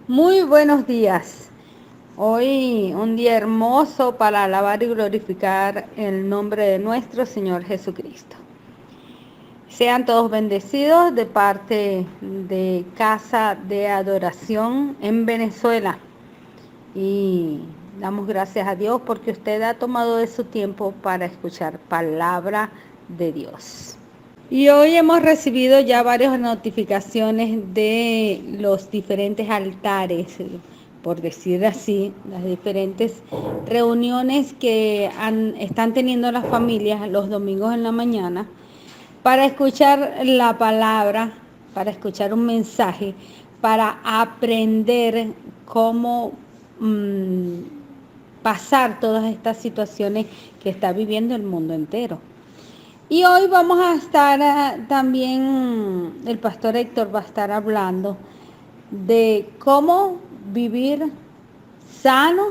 Muy buenos días. Hoy un día hermoso para alabar y glorificar el nombre de nuestro Señor Jesucristo. Sean todos bendecidos de parte de Casa de Adoración en Venezuela. Y damos gracias a Dios porque usted ha tomado de su tiempo para escuchar palabra de Dios. Y hoy hemos recibido ya varias notificaciones de los diferentes altares, por decir así, las diferentes reuniones que están teniendo las familias los domingos en la mañana para escuchar la palabra, para escuchar un mensaje, para aprender cómo pasar todas estas situaciones que está viviendo el mundo entero. Y hoy vamos a estar también, el pastor Héctor va a estar hablando de cómo vivir sanos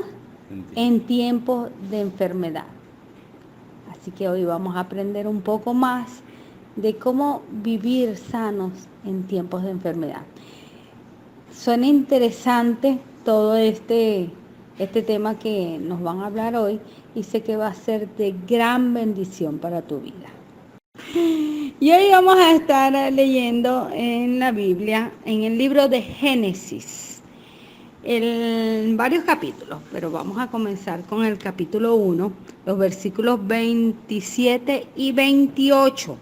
en tiempos de enfermedad. Así que hoy vamos a aprender un poco más de cómo vivir sanos en tiempos de enfermedad. Suena interesante todo este tema que nos van a hablar hoy y sé que va a ser de gran bendición para tu vida. Y hoy vamos a estar leyendo en la Biblia, en el libro de Génesis, en varios capítulos, pero vamos a comenzar con el capítulo 1, los versículos 27 y 28.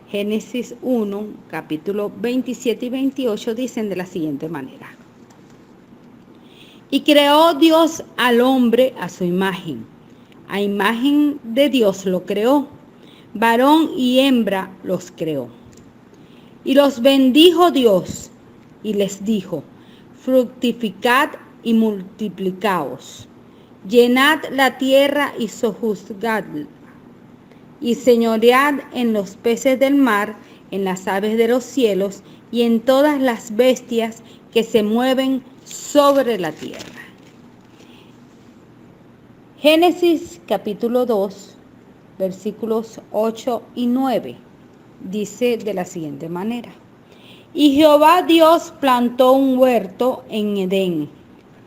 Génesis 1, capítulo 27 y 28 dicen de la siguiente manera. Y creó Dios al hombre a su imagen de Dios lo creó. Varón y hembra los creó. Y los bendijo Dios y les dijo, fructificad y multiplicaos, llenad la tierra y sojuzgadla, y señoread en los peces del mar, en las aves de los cielos y en todas las bestias que se mueven sobre la tierra. Génesis capítulo 2. Versículos 8 y 9, dice de la siguiente manera. Y Jehová Dios plantó un huerto en Edén,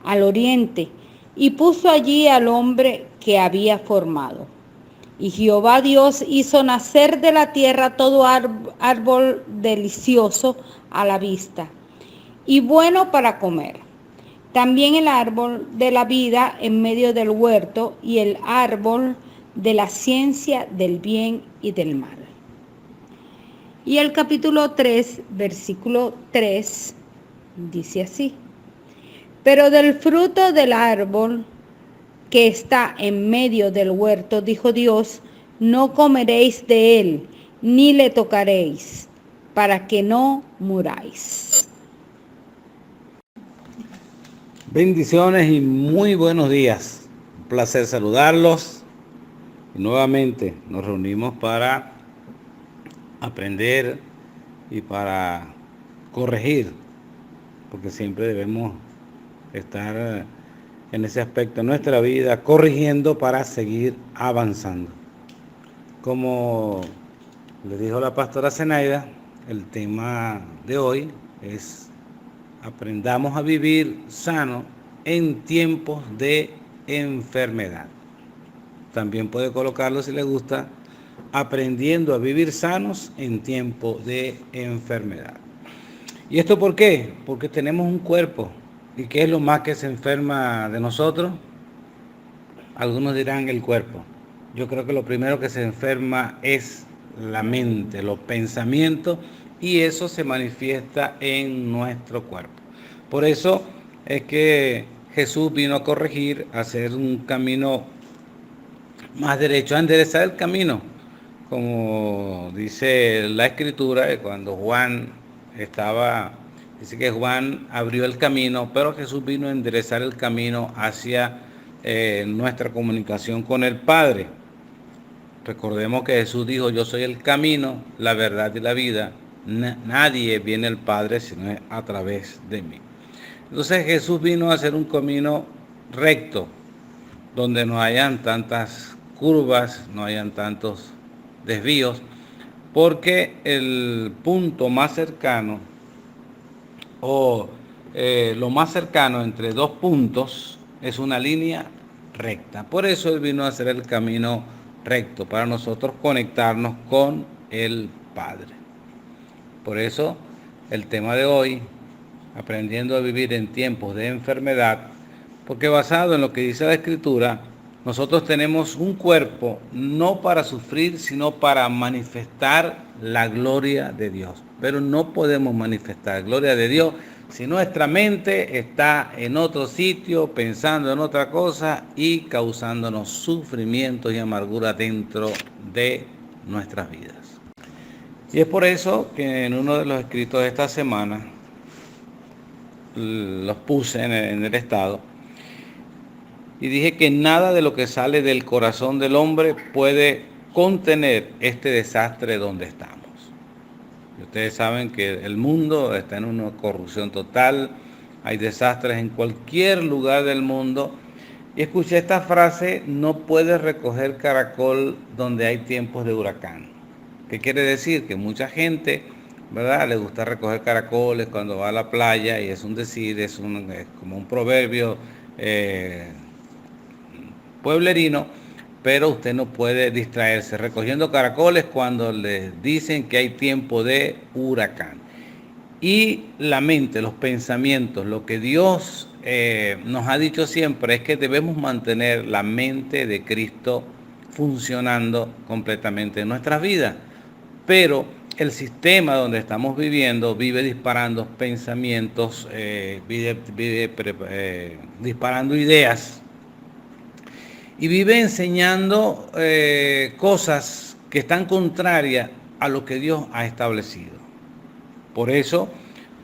al oriente, y puso allí al hombre que había formado. Y Jehová Dios hizo nacer de la tierra todo árbol delicioso a la vista, y bueno para comer. También el árbol de la vida en medio del huerto, y el árbol de la ciencia del bien y del mal. Y el capítulo 3, versículo 3, dice así. Pero del fruto del árbol que está en medio del huerto, dijo Dios, no comeréis de él, ni le tocaréis, para que no muráis. Bendiciones y muy buenos días. Un placer saludarlos. Y nuevamente nos reunimos para aprender y para corregir, porque siempre debemos estar en ese aspecto de nuestra vida, corrigiendo para seguir avanzando. Como le dijo la pastora Zenaida, el tema de hoy es aprendamos a vivir sano en tiempos de enfermedad. También puede colocarlo si le gusta, aprendiendo a vivir sanos en tiempos de enfermedad. ¿Y esto por qué? Porque tenemos un cuerpo. ¿Y qué es lo más que se enferma de nosotros? Algunos dirán el cuerpo. Yo creo que lo primero que se enferma es la mente, los pensamientos, y eso se manifiesta en nuestro cuerpo. Por eso es que Jesús vino a corregir, a hacer un camino más derecho, a enderezar el camino. Como dice la Escritura, cuando Juan dice que Juan abrió el camino, pero Jesús vino a enderezar el camino hacia nuestra comunicación con el Padre. Recordemos que Jesús dijo, yo soy el camino, la verdad y la vida. Nadie viene al Padre sino a través de mí. Entonces Jesús vino a hacer un camino recto, donde no hayan tantas curvas, no hayan tantos desvíos, porque el punto más cercano o lo más cercano entre dos puntos es una línea recta. Por eso Él vino a hacer el camino recto, para nosotros conectarnos con el Padre. Por eso el tema de hoy, aprendiendo a vivir en tiempos de enfermedad, porque basado en lo que dice la Escritura, nosotros tenemos un cuerpo no para sufrir, sino para manifestar la gloria de Dios. Pero no podemos manifestar gloria de Dios si nuestra mente está en otro sitio, pensando en otra cosa y causándonos sufrimiento y amargura dentro de nuestras vidas. Y es por eso que en uno de los escritos de esta semana, los puse en el estado, y dije que nada de lo que sale del corazón del hombre puede contener este desastre donde estamos. Y ustedes saben que el mundo está en una corrupción total, hay desastres en cualquier lugar del mundo. Y escuché esta frase: no puedes recoger caracol donde hay tiempos de huracán. ¿Qué quiere decir? Que mucha gente, ¿verdad?, le gusta recoger caracoles cuando va a la playa, y es un decir, es como un proverbio pueblerino, pero usted no puede distraerse recogiendo caracoles cuando le dicen que hay tiempo de huracán. Y la mente, los pensamientos, lo que Dios nos ha dicho siempre es que debemos mantener la mente de Cristo funcionando completamente en nuestras vidas. Pero el sistema donde estamos viviendo vive disparando pensamientos, disparando ideas, y vive enseñando cosas que están contrarias a lo que Dios ha establecido. Por eso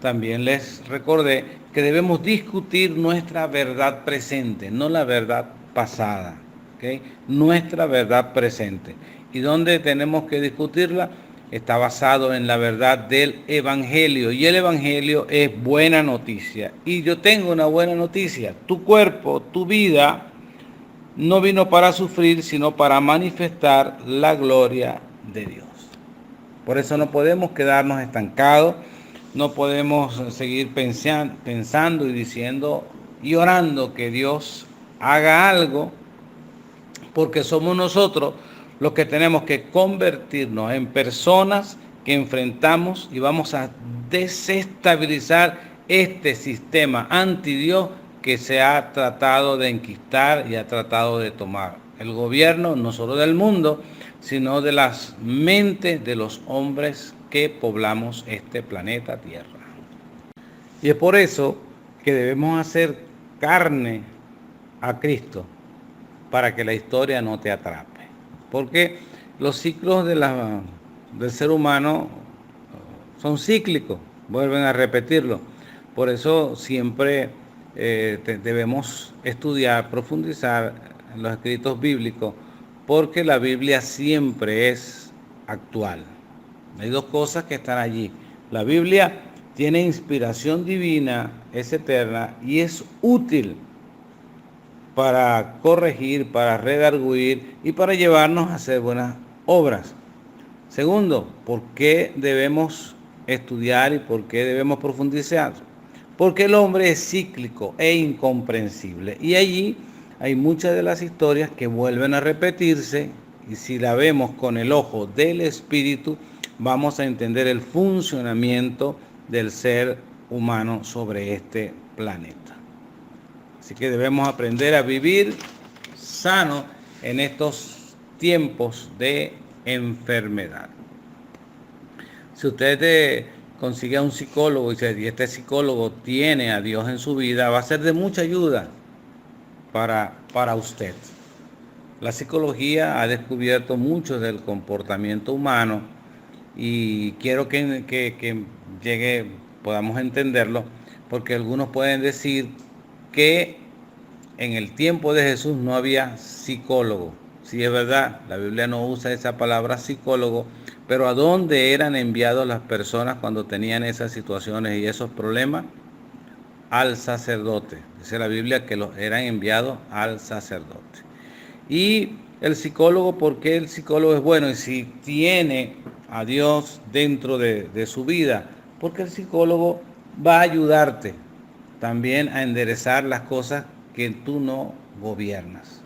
también les recordé que debemos discutir nuestra verdad presente, no la verdad pasada, ¿okay? Nuestra verdad presente. ¿Y dónde tenemos que discutirla? Está basado en la verdad del Evangelio, y el Evangelio es buena noticia. Y yo tengo una buena noticia: tu cuerpo, tu vida, no vino para sufrir, sino para manifestar la gloria de Dios. Por eso no podemos quedarnos estancados, no podemos seguir pensando y diciendo y orando que Dios haga algo, porque somos nosotros los que tenemos que convertirnos en personas que enfrentamos y vamos a desestabilizar este sistema anti Dios que se ha tratado de enquistar y ha tratado de tomar el gobierno, no solo del mundo, sino de las mentes de los hombres que poblamos este planeta Tierra. Y es por eso que debemos hacer carne a Cristo, para que la historia no te atrape. Porque los ciclos del ser humano son cíclicos, vuelven a repetirlo. Por eso siempre debemos estudiar, profundizar en los escritos bíblicos, porque la Biblia siempre es actual. Hay dos cosas que están allí. La Biblia tiene inspiración divina, es eterna y es útil para corregir, para redarguir y para llevarnos a hacer buenas obras. Segundo, ¿por qué debemos estudiar y por qué debemos profundizar? Porque el hombre es cíclico e incomprensible, y allí hay muchas de las historias que vuelven a repetirse, y si la vemos con el ojo del Espíritu, vamos a entender el funcionamiento del ser humano sobre este planeta. Así que debemos aprender a vivir sano en estos tiempos de enfermedad. Si usted consigue a un psicólogo y este psicólogo tiene a Dios en su vida, va a ser de mucha ayuda para usted. La psicología ha descubierto mucho del comportamiento humano, y quiero que podamos entenderlo, porque algunos pueden decir que en el tiempo de Jesús no había psicólogo. Sí, es verdad, la Biblia no usa esa palabra psicólogo, pero ¿a dónde eran enviados las personas cuando tenían esas situaciones y esos problemas? Al sacerdote. Dice la Biblia que los eran enviados al sacerdote. Y el psicólogo, ¿por qué el psicólogo es bueno? Y si tiene a Dios dentro de su vida, porque el psicólogo va a ayudarte también a enderezar las cosas que tú no gobiernas.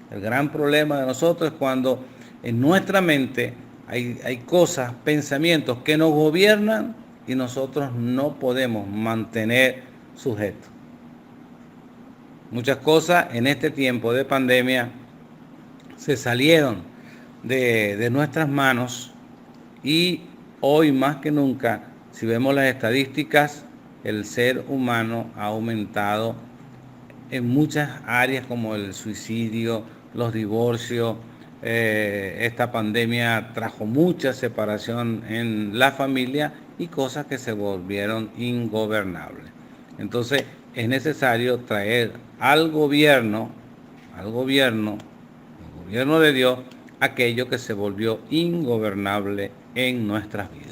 El gran problema de nosotros es cuando en nuestra mente hay cosas, pensamientos que nos gobiernan y nosotros no podemos mantener sujetos. Muchas cosas en este tiempo de pandemia se salieron de nuestras manos y hoy más que nunca, si vemos las estadísticas, el ser humano ha aumentado en muchas áreas como el suicidio, los divorcios. Esta pandemia trajo mucha separación en la familia y cosas que se volvieron ingobernables. Entonces es necesario traer al gobierno de Dios, aquello que se volvió ingobernable en nuestras vidas.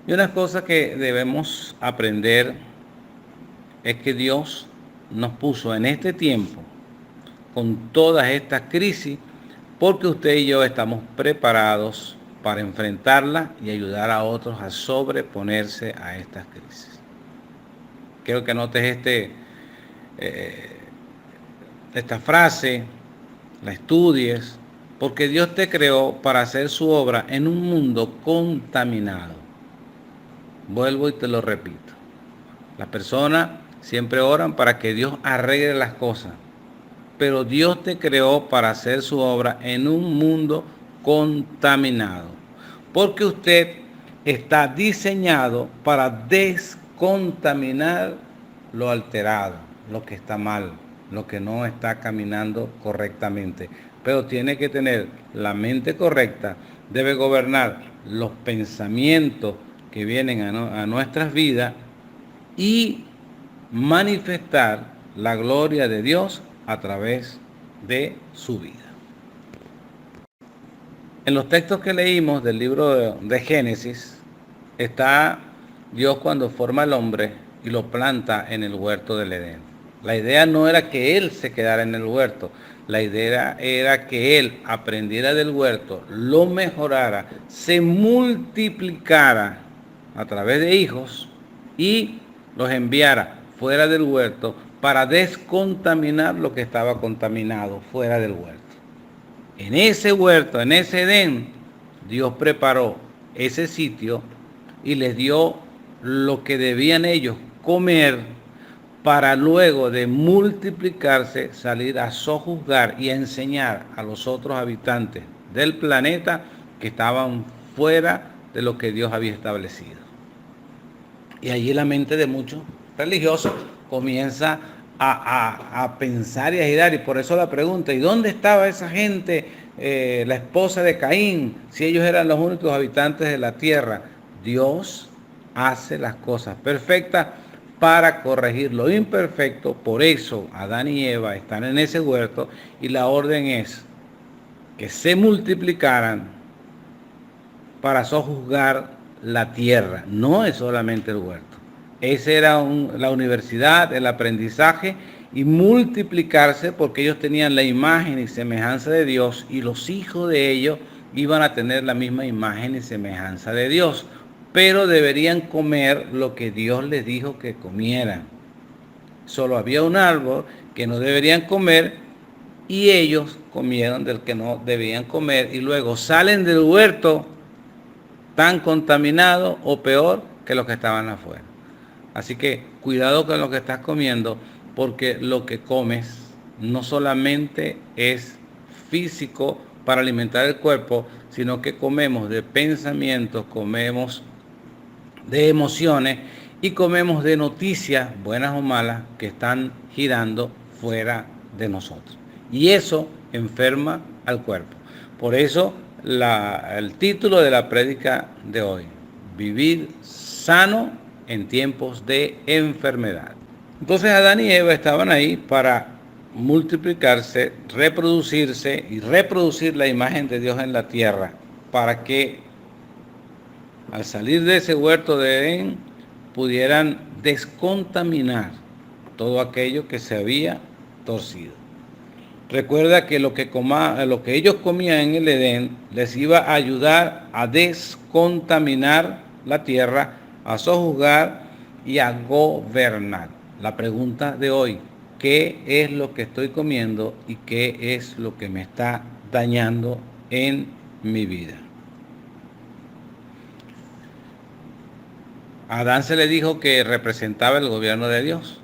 Y una cosa que debemos aprender es que Dios nos puso en este tiempo con todas estas crisis porque usted y yo estamos preparados para enfrentarlas y ayudar a otros a sobreponerse a estas crisis. Quiero que notes esta frase, la estudies, porque Dios te creó para hacer su obra en un mundo contaminado. Vuelvo y te lo repito. Las personas siempre oran para que Dios arregle las cosas, pero Dios te creó para hacer su obra en un mundo contaminado, porque usted está diseñado para descontaminar lo alterado, lo que está mal, lo que no está caminando correctamente. Pero tiene que tener la mente correcta, debe gobernar los pensamientos que vienen a nuestras vidas y manifestar la gloria de Dios a través de su vida. En los textos que leímos del libro de Génesis está Dios cuando forma al hombre y lo planta en el huerto del Edén. La idea no era que él se quedara en el huerto, la idea era que él aprendiera del huerto, lo mejorara, se multiplicara a través de hijos y los enviara fuera del huerto para descontaminar lo que estaba contaminado fuera del huerto. En ese huerto, en ese Edén, Dios preparó ese sitio y les dio lo que debían ellos comer para luego de multiplicarse salir a sojuzgar y a enseñar a los otros habitantes del planeta que estaban fuera de lo que Dios había establecido. Y allí la mente de muchos religiosos comienza a pensar y a girar, y por eso la pregunta, ¿y dónde estaba esa gente, la esposa de Caín, si ellos eran los únicos habitantes de la tierra? Dios hace las cosas perfectas para corregir lo imperfecto, por eso Adán y Eva están en ese huerto y la orden es que se multiplicaran para sojuzgar la tierra, no es solamente el huerto. Esa era la universidad, el aprendizaje y multiplicarse porque ellos tenían la imagen y semejanza de Dios y los hijos de ellos iban a tener la misma imagen y semejanza de Dios, pero deberían comer lo que Dios les dijo que comieran. Solo había un árbol que no deberían comer y ellos comieron del que no debían comer y luego salen del huerto tan contaminados o peor que los que estaban afuera. Así que cuidado con lo que estás comiendo, porque lo que comes no solamente es físico para alimentar el cuerpo, sino que comemos de pensamientos, comemos de emociones y comemos de noticias, buenas o malas, que están girando fuera de nosotros. Y eso enferma al cuerpo. Por eso el título de la prédica de hoy, vivir sano en tiempos de enfermedad. Entonces Adán y Eva estaban ahí para multiplicarse, reproducirse y reproducir la imagen de Dios en la tierra, para que al salir de ese huerto de Edén pudieran descontaminar todo aquello que se había torcido. Recuerda que lo que ellos comían en el Edén les iba a ayudar a descontaminar la tierra, a sojuzgar y a gobernar. la pregunta de hoy: ¿qué es lo que estoy comiendo y qué es lo que me está dañando en mi vida? A Adán se le dijo que representaba el gobierno de Dios,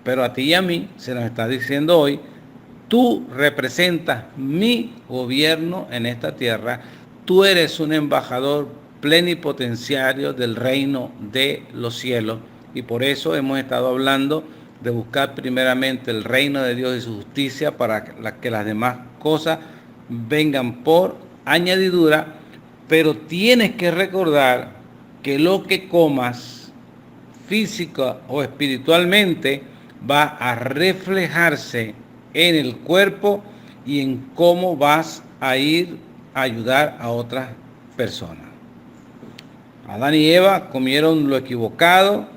pero a ti y a mí se nos está diciendo hoy: tú representas mi gobierno en esta tierra, tú eres un embajador plenipotenciario del reino de los cielos, y por eso hemos estado hablando de buscar primeramente el reino de Dios y su justicia para que las demás cosas vengan por añadidura. Pero tienes que recordar que lo que comas física o espiritualmente va a reflejarse en el cuerpo y en cómo vas a ir a ayudar a otras personas. Adán y Eva comieron lo equivocado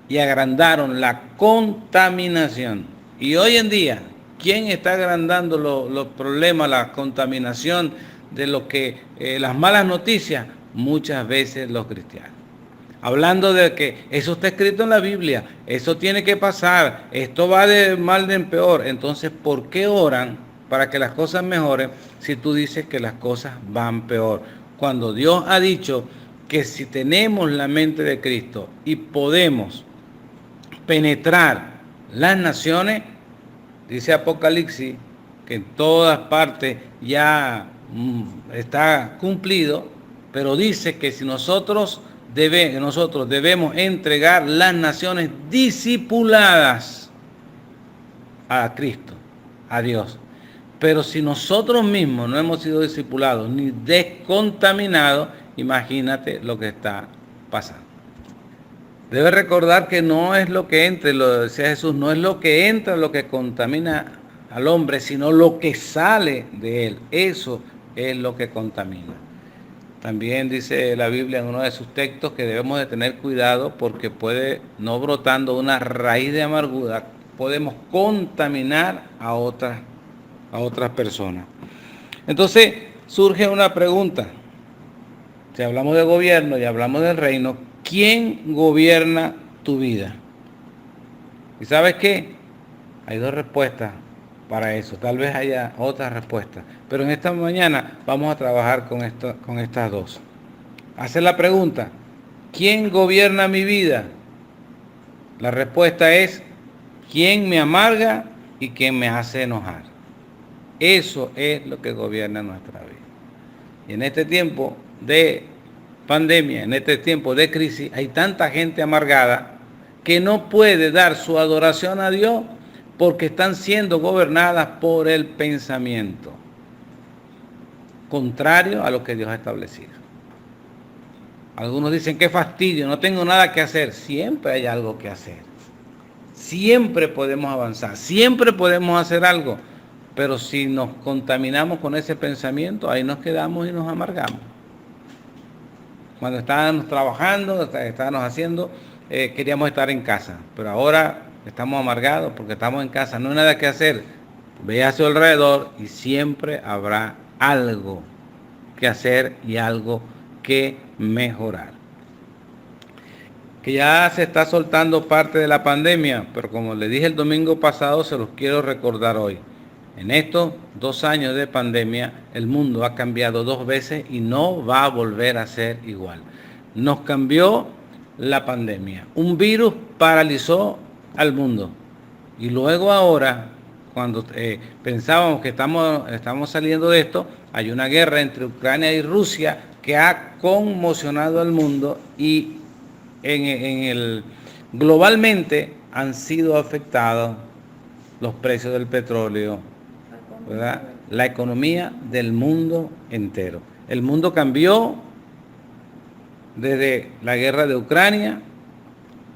y agrandaron la contaminación. Y hoy en día, ¿quién está agrandando los problemas, la contaminación de lo que las malas noticias? Muchas veces los cristianos. Hablando de que eso está escrito en la Biblia, eso tiene que pasar, esto va de mal en peor. Entonces, ¿por qué oran para que las cosas mejoren si tú dices que las cosas van peor? Cuando Dios ha dicho que si tenemos la mente de Cristo y podemos penetrar las naciones, dice Apocalipsis, que en todas partes ya está cumplido, pero dice que si nosotros debemos entregar las naciones discipuladas a Cristo, a Dios. Pero si nosotros mismos no hemos sido discipulados ni descontaminados, imagínate lo que está pasando. Debes recordar que no es lo que entra, lo decía Jesús, no es lo que entra lo que contamina al hombre, sino lo que sale de él. Eso es lo que contamina. También dice la Biblia en uno de sus textos que debemos de tener cuidado porque puede, no brotando una raíz de amargura, podemos contaminar a otras personas. Entonces surge una pregunta. Si hablamos de gobierno y hablamos del reino, ¿quién gobierna tu vida? ¿Y sabes qué? Hay dos respuestas para eso. Tal vez haya otras respuestas. Pero en esta mañana vamos a trabajar con estas dos. Hacer la pregunta: ¿quién gobierna mi vida? La respuesta es: ¿quién me amarga y quién me hace enojar? Eso es lo que gobierna nuestra vida. Y en este tiempo de pandemia, en este tiempo de crisis, hay tanta gente amargada que no puede dar su adoración a Dios porque están siendo gobernadas por el pensamiento contrario a lo que Dios ha establecido. Algunos dicen: qué fastidio, no tengo nada que hacer. Siempre hay algo que hacer. Siempre podemos avanzar, siempre podemos hacer algo. Pero si nos contaminamos con ese pensamiento, ahí nos quedamos y nos amargamos. Cuando estábamos trabajando, estábamos haciendo, queríamos estar en casa. Pero ahora estamos amargados porque estamos en casa, no hay nada que hacer. Ve a su alrededor y siempre habrá algo que hacer y algo que mejorar. Que ya se está soltando parte de la pandemia, pero como les dije el domingo pasado, se los quiero recordar hoy. En estos 2 años de pandemia, el mundo ha cambiado 2 veces y no va a volver a ser igual. Nos cambió la pandemia. Un virus paralizó al mundo. Y luego ahora, cuando pensábamos que estamos saliendo de esto, hay una guerra entre Ucrania y Rusia que ha conmocionado al mundo y globalmente han sido afectados los precios del petróleo, ¿verdad? La economía del mundo entero. El mundo cambió desde la guerra de Ucrania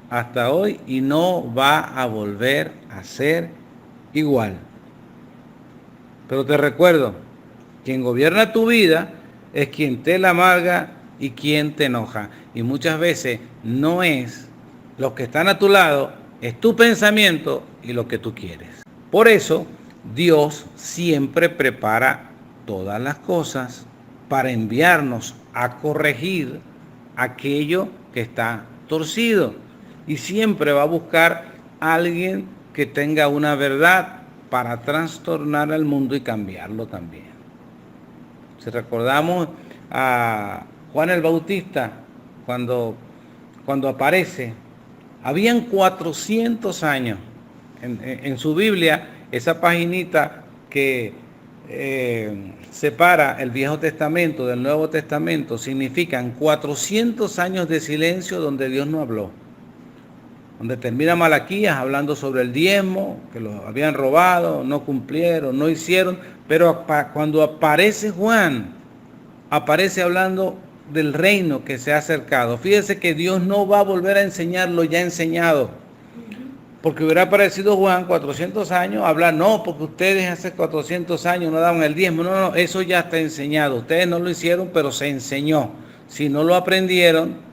hasta hoy y no va a volver a ser igual. Pero te recuerdo, quien gobierna tu vida es quien te la amarga y quien te enoja. Y muchas veces no es los que están a tu lado, es tu pensamiento y lo que tú quieres. Por eso, Dios siempre prepara todas las cosas para enviarnos a corregir aquello que está torcido. Y siempre va a buscar alguien que tenga una verdad para trastornar al mundo y cambiarlo también. Si recordamos a Juan el Bautista, cuando aparece, habían 400 años en su Biblia, esa paginita que separa el Viejo Testamento del Nuevo Testamento, significan 400 años de silencio donde Dios no habló. Donde termina Malaquías hablando sobre el diezmo, que lo habían robado, no cumplieron, no hicieron, pero cuando aparece Juan, aparece hablando del reino que se ha acercado. Fíjese que Dios no va a volver a enseñar lo ya enseñado, porque hubiera aparecido Juan 400 años, hablar, no, porque ustedes hace 400 años no daban el diezmo, no, eso ya está enseñado, ustedes no lo hicieron, pero se enseñó. Si no lo aprendieron,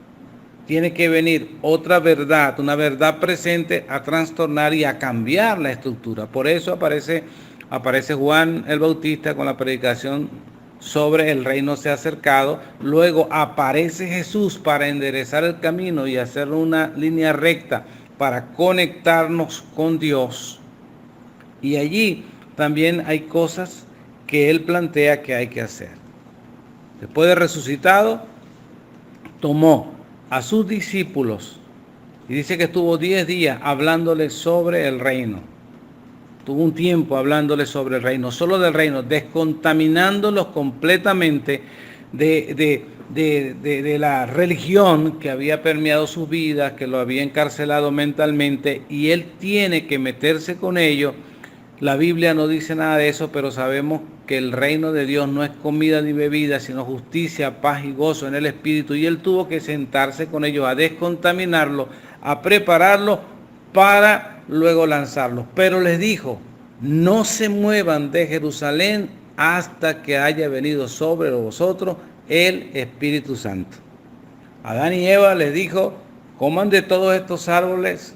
tiene que venir otra verdad, una verdad presente a trastornar y a cambiar la estructura. Por eso aparece Juan el Bautista con la predicación sobre el reino se ha acercado. Luego aparece Jesús para enderezar el camino y hacer una línea recta para conectarnos con Dios. Y allí también hay cosas que Él plantea que hay que hacer. Después de resucitado, tomó a sus discípulos y dice que estuvo 10 días hablándoles sobre el reino. Tuvo un tiempo hablándoles sobre el reino, solo del reino, descontaminándolos completamente de la religión que había permeado sus vidas, que lo había encarcelado mentalmente, y él tiene que meterse con ellos. La Biblia no dice nada de eso, pero sabemos que el reino de Dios no es comida ni bebida, sino justicia, paz y gozo en el Espíritu. Y él tuvo que sentarse con ellos a descontaminarlo, a prepararlo para luego lanzarlos. Pero les dijo, no se muevan de Jerusalén hasta que haya venido sobre vosotros el Espíritu Santo. Adán y Eva les dijo, coman de todos estos árboles,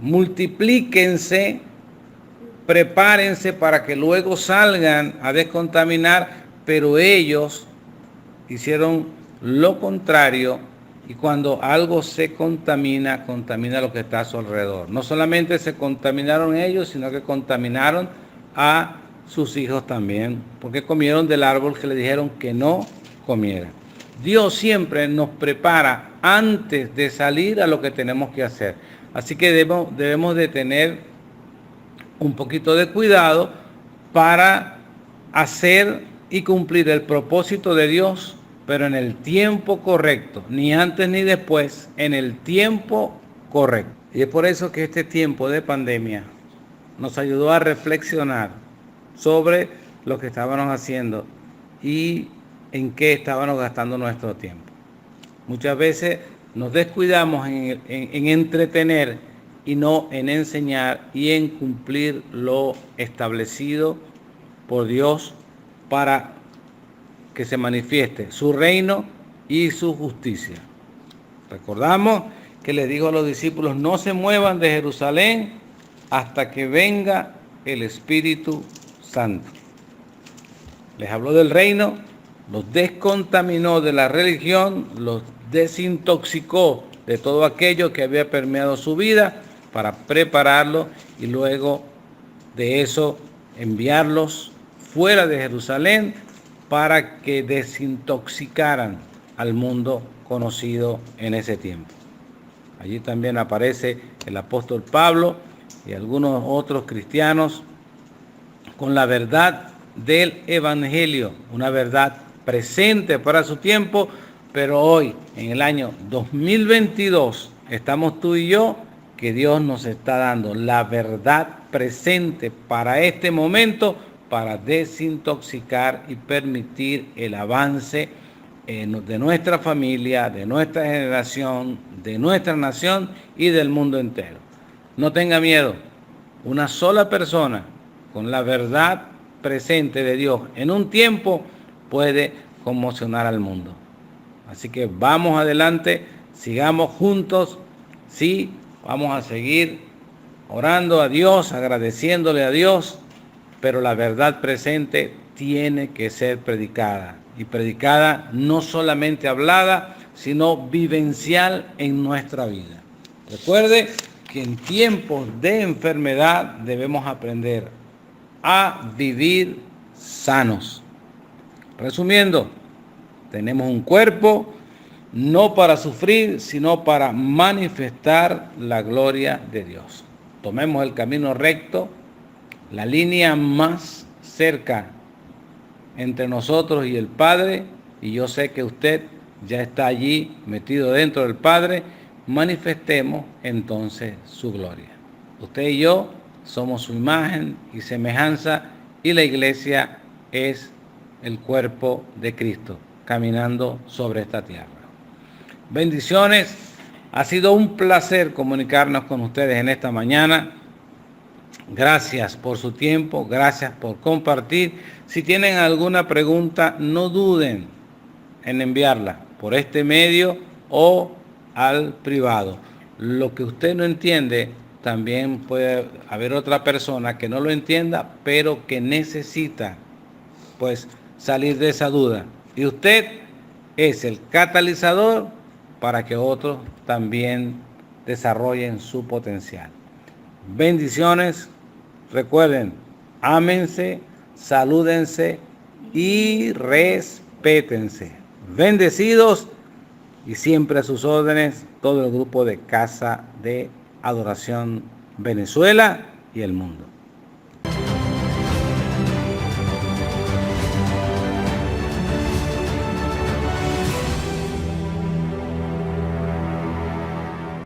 multiplíquense, prepárense para que luego salgan a descontaminar, pero ellos hicieron lo contrario, y cuando algo se contamina, contamina lo que está a su alrededor. No solamente se contaminaron ellos, sino que contaminaron a sus hijos también, porque comieron del árbol que le dijeron que no comieran. Dios siempre nos prepara antes de salir a lo que tenemos que hacer. Así que debemos de tener un poquito de cuidado para hacer y cumplir el propósito de Dios, pero en el tiempo correcto, ni antes ni después, en el tiempo correcto. Y es por eso que este tiempo de pandemia nos ayudó a reflexionar sobre lo que estábamos haciendo y en qué estábamos gastando nuestro tiempo. Muchas veces nos descuidamos en entretener y no en enseñar y en cumplir lo establecido por Dios para que se manifieste su reino y su justicia. Recordamos que le dijo a los discípulos, no se muevan de Jerusalén hasta que venga el Espíritu Santo. Les habló del reino, los descontaminó de la religión, los desintoxicó de todo aquello que había permeado su vida para prepararlo y luego de eso enviarlos fuera de Jerusalén para que desintoxicaran al mundo conocido en ese tiempo. Allí también aparece el apóstol Pablo y algunos otros cristianos con la verdad del Evangelio, una verdad presente para su tiempo, pero hoy, en el año 2022, estamos tú y yo, que Dios nos está dando la verdad presente para este momento, para desintoxicar y permitir el avance de nuestra familia, de nuestra generación, de nuestra nación y del mundo entero. No tenga miedo, una sola persona con la verdad presente de Dios en un tiempo puede conmocionar al mundo. Así que vamos adelante, sigamos juntos, sí, vamos a seguir orando a Dios, agradeciéndole a Dios, pero la verdad presente tiene que ser predicada. Y predicada no solamente hablada, sino vivencial en nuestra vida. Recuerde que en tiempos de enfermedad debemos aprender a vivir sanos. Resumiendo, tenemos un cuerpo no para sufrir, sino para manifestar la gloria de Dios. Tomemos el camino recto, la línea más cerca entre nosotros y el Padre, y yo sé que usted ya está allí metido dentro del Padre. Manifestemos entonces su gloria. Usted y yo somos su imagen y semejanza, y la iglesia es el cuerpo de Cristo caminando sobre esta tierra. Bendiciones. Ha sido un placer comunicarnos con ustedes en esta mañana. Gracias por su tiempo, gracias por compartir. Si tienen alguna pregunta, no duden en enviarla por este medio o al privado. Lo que usted no entiende, también puede haber otra persona que no lo entienda, pero que necesita pues salir de esa duda. Y usted es el catalizador para que otros también desarrollen su potencial. Bendiciones. Recuerden, ámense, salúdense y respétense. Bendecidos, y siempre a sus órdenes todo el grupo de Casa de Adoración Venezuela y el mundo.